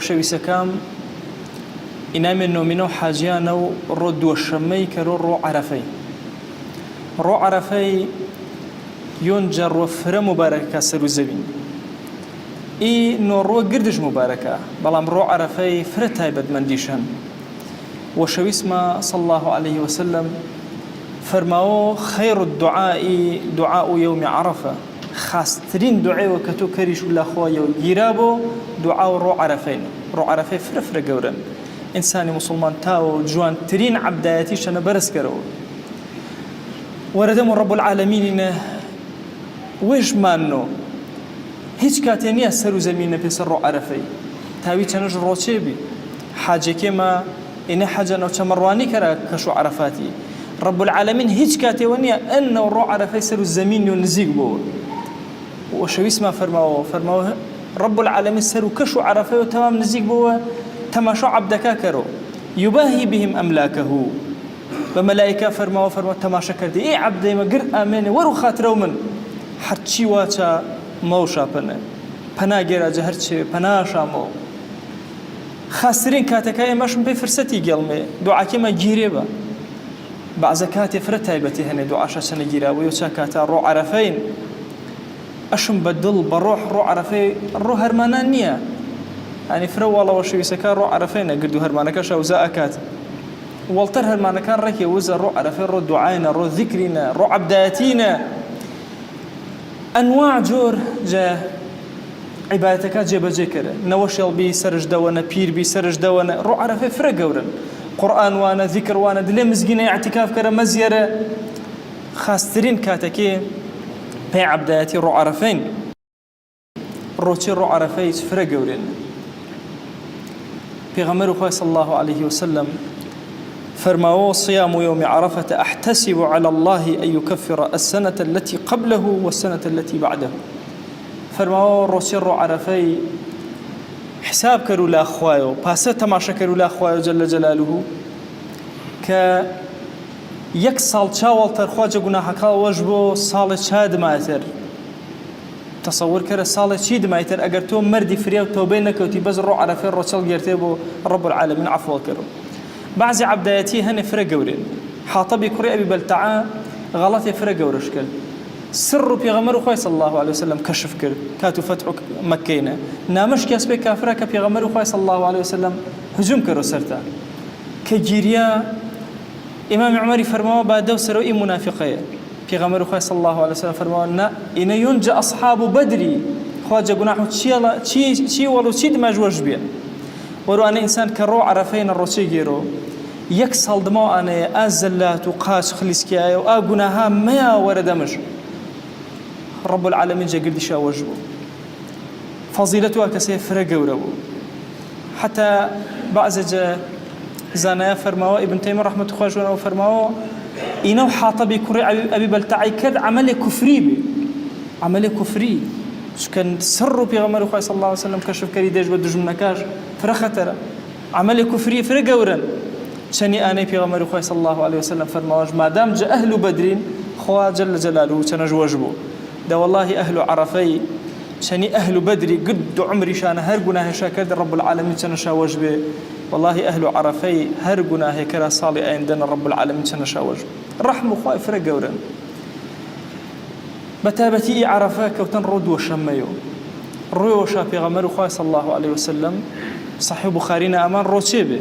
خۆشەویستەکەم ئینامی نۆمینە و حاجیانە و ڕۆ دووەشەممەی کە ڕۆ عەرەفەی ڕۆ عەرەفەی یۆنجا ڕۆ فرە مبارەکە سەر و زەوین ئی نۆڕۆ گردش مبارەکە بەڵام ڕۆ عەرەفەی فرە تایبەتمەندیشەن وەشەویستمە صلی الله عليه وسلم فەرماوە خەیر الدعاء دعاء يوم عرفة خاسترین دوعێوە کە تۆ کەریش و لەخوایەوە گیرا بۆ دوعا و ڕۆ عەرەفەین ڕۆ عەرەفەی فرە گەورن ئینسانی مسلمان تاوە جوانترین عەبدایەتیشەنە بەرزکەرەوە وەرەدەم و ڕەب العالەمینینە وێژمانۆ هیچ کاتێ نییە سەر و زەمینە پێسەر ڕۆ عەرەفەی تاوی چەنەش ڕۆچێ بی حاجێکێمە ئینە حەجە نەوچەمەڕوانی کەرە کەش و عەرەفاتی رب العالمين هیچ کاتێوە نییە ئەنە ڕۆ عەرەفەی سەر و زەمینی و نزیک بووە وەشەویستمان فەرماوە رب العالمين سەر و کەش و عەرەفەی و تەمام نزیک بووە تەماشا عەبدەکە کەرەوە یوباهی بهم ئەملاکەه بە مەلایکە فەرماوە تەماشا کردی ئێ عەبدەیمە گرت ئامێنێ وەرو خاترە و من هەرچی واچە مەوشا پەنە پەنا گێراجە هەرچێ پەناشامەوە خاسترین کاتەکە ئێمەشم پێی فرسەتی گەڵمێ دوعاکێمە گیرێ بە بعضە کاتێ فرە تایبەتی هەنێ دوعاشە چەنە گیراوە و چا کاتە ڕۆ عەرەفەین ئەشم بە دڵ بە ڕۆح ڕۆ عەرەفەی ڕۆ هەرمانان نییە ئەنی فرە وەڵەوە شەویستەکە ڕۆ عەرەفەینە گرد و هەرمانەکەش ئەوزا ئەکات وەڵتەر هەرمانەکان ڕێکێ وزە ڕۆ عەرەفەی ڕۆ دوعاینە ڕۆ ذیکرینە ڕۆ عەبدایەتینە ئەنواع جۆر جە عیبادەتەکە جێبەجێ کەرە نەوەشێڵبی سەرشدەوەنە پیربی سەرشدەوەنە ڕۆ عەرەفەی فرە گەورن قرآن وانە ذیکر وانە دلێ مزگینە اعتیکاف کەرە مەزیەرە خاسترین کاتەکێ پێی عەبدایەتی ڕۆ عەرەفەین ڕۆچی ڕۆ عەرەفەی فرە گەورێن پێغەمبەر خوای صلی الله عليه وسلم فرماوه صيام يوم عرفة أحتسب على الله أن يكفر السنة التي قبله والسنة التي بعده فرماوه روچی ڕۆ عەرەفەی حساب کەرو لا خوایو پاسە تەماشا کەرو لا خوایو جل جلاله کە یەک ساڵ چاوەڵتەر خواجە گوناحەکە وەش بۆ ساڵی چا دمایتر تەسەور کەرە ساڵی چی دمایتر ئەگەر تۆ مەردی فریا و تۆبەی نەکەوتی بەس ڕۆ عەرەفەی ڕۆچەڵ گێرتێ بۆ ڕەب العالەمین عەفوە کەرو بعضی عەبدایەتی هەنێ فرە گەورێن حاتەبی کوڕی ئەبی بەلتەعا غەڵەتی فرە گەورەش کرد سر و پێغەمبەر خوای صلی الله عليه وسلم کەشف کرد کات و فتح مەکەینە نامەش کەس پێی کافرە کە پێغەمبەر خوای صلی الله عليه وسلم هجوم کردو سەرتا کە گیریا ئیمامی عومەری فەرماوە با دەو سەرەوەی منافقەیە پێغەمبەر خوای صلی الله عليه وسلم فەرماوە نا ئینە یونجە ئەصحاب بەدری خواجە گوناح و چی وەڵو چی دمەژوەش بێن وەرو ئانە ئینسان کە ڕۆ عەرەفەینە ڕۆچی گێرۆ یەک ساڵ دماوە ئانەیە ئا زەلات و قاچ خلیسکایە و ئا گوناها مەیا وەرە دەمەش رب العالمين جاگردی شاوەش بوو فەزیلەتوە کەسێ فرە گەورە بوو حتى بعض زانایە فەرماوە ئیبن تەیمیە ڕەحمەتوڵڵاهی خوای ژوانەوە فەرماوە ئینە و حاتەبی کوڕی ئەبی بەلتەعی کرد عەمەلێک کوفری بێ عەمەلێک کوفری چونکە سر و پێغەمبەر خوای صلی الله عليه وسلم کەشف کەری دێژ بە دوژمنەکەش فرە خەتەرە عەمەلێک کوفری فرە گەورن چەنی ئانەی پێغەمبەر خوای صلی الله عليه وسلم فەرماوەش مادام جە ئەهل بەدرین خوا جل جلاله چەنەش وەش بوو دا والله أهل عرفي شني أهل بدري قد عمري شان هرقنا هشاكد رب العالمين شنشاوج به والله أهل عرفي هرقنا هكرا صالي عندنا رب العالمين شنشاوج رحم خوي فرق ورن بتابتي عرفاك وتن رد وشميو روي شافي غمر خوي صلى الله عليه وسلم صحيح بخارينا أمان روشيبه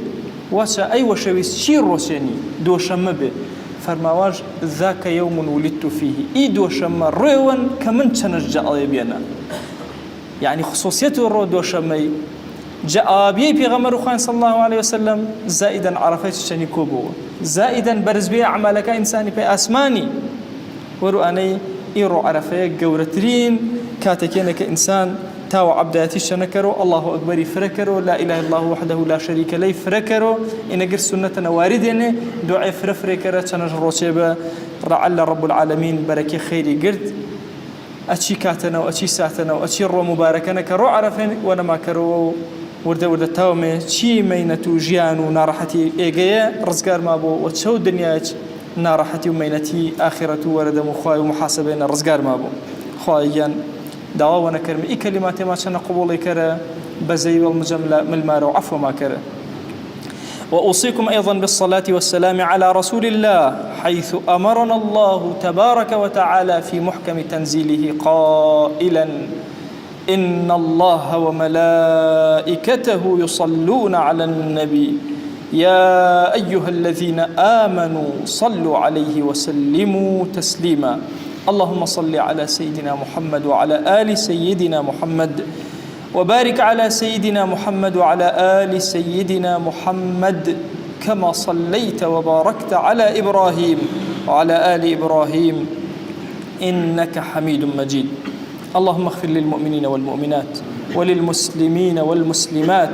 واشا أي وشويس شي روشيني دو شمبه فرماواج ذاك يوم ولدت فيه إيدو شما روان كمن تنجأ بينا يعني خصوصيته الرو شمي جاء بي بيغمر خوان صلى الله عليه وسلم زائدا عرفت شني كوبو زائدا برزبي أعمالك إنساني في أسماني ورؤاني إيرو عرفه جورترين كاتكينك إنسان تاو عبداتي شنكرو الله أكبر فركرو لا إله إلا الله وحده لا شريك له فركرو إن جر سنة واردين دعاء فركرة تنجر شبه رعل رب العالمين بركة خيري قرد أشي كاتنا وأشي ساتنا وأشي رو مباركنا كرو عرفين وأنا ما كرو ورد تاومي شي مينتو جيانو نارحتي إيجيا رزقار ما بو وتشو دنياج نارحتي ومينتي آخرته ورد مخاي ومحاسبين رزقار ما بو خايان دعوانا كرم إي كلمات ما شنا قبولي كرا بزي والمجمل عفو ما كره. وأوصيكم أيضا بالصلاة والسلام على رسول الله، حيث أمرنا الله تبارك وتعالى في محكم تنزيله قائلا: إن الله وملائكته يصلون على النبي يا أيها الذين آمنوا صلوا عليه وسلموا تسليما. اللهم صل على سيدنا محمد وعلى آل سيدنا محمد، وبارك على سيدنا محمد وعلى آل سيدنا محمد، كما صليت وباركت على إبراهيم وعلى آل إبراهيم إنك حميد مجيد. اللهم اغفر للمؤمنين والمؤمنات وللمسلمين والمسلمات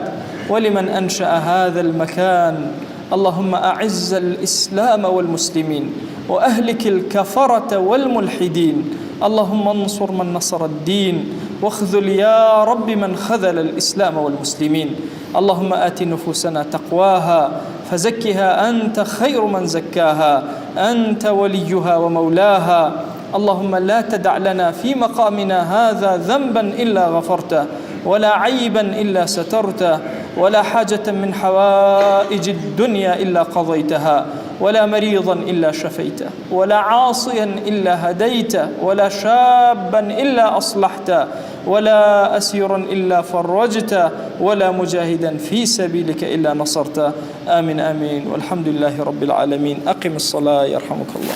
ولمن أنشأ هذا المكان. اللهم أعز الإسلام والمسلمين وأهلك الكفرة والملحدين. اللهم انصر من نصر الدين واخذل يا رب من خذل الإسلام والمسلمين. اللهم آت نفوسنا تقواها فزكها أنت خير من زكاها، أنت وليها ومولاها. اللهم لا تدع لنا في مقامنا هذا ذنبا إلا غفرته، ولا عيبا إلا سترته، ولا حاجة من حوائج الدنيا إلا قضيتها، ولا مريضا إلا شفيته، ولا عاصيا إلا هديته، ولا شابا إلا أصلحته، ولا أسيرا إلا فرجته، ولا مجاهدا في سبيلك إلا نصرته. آمين آمين، والحمد لله رب العالمين. أقم الصلاة يرحمك الله.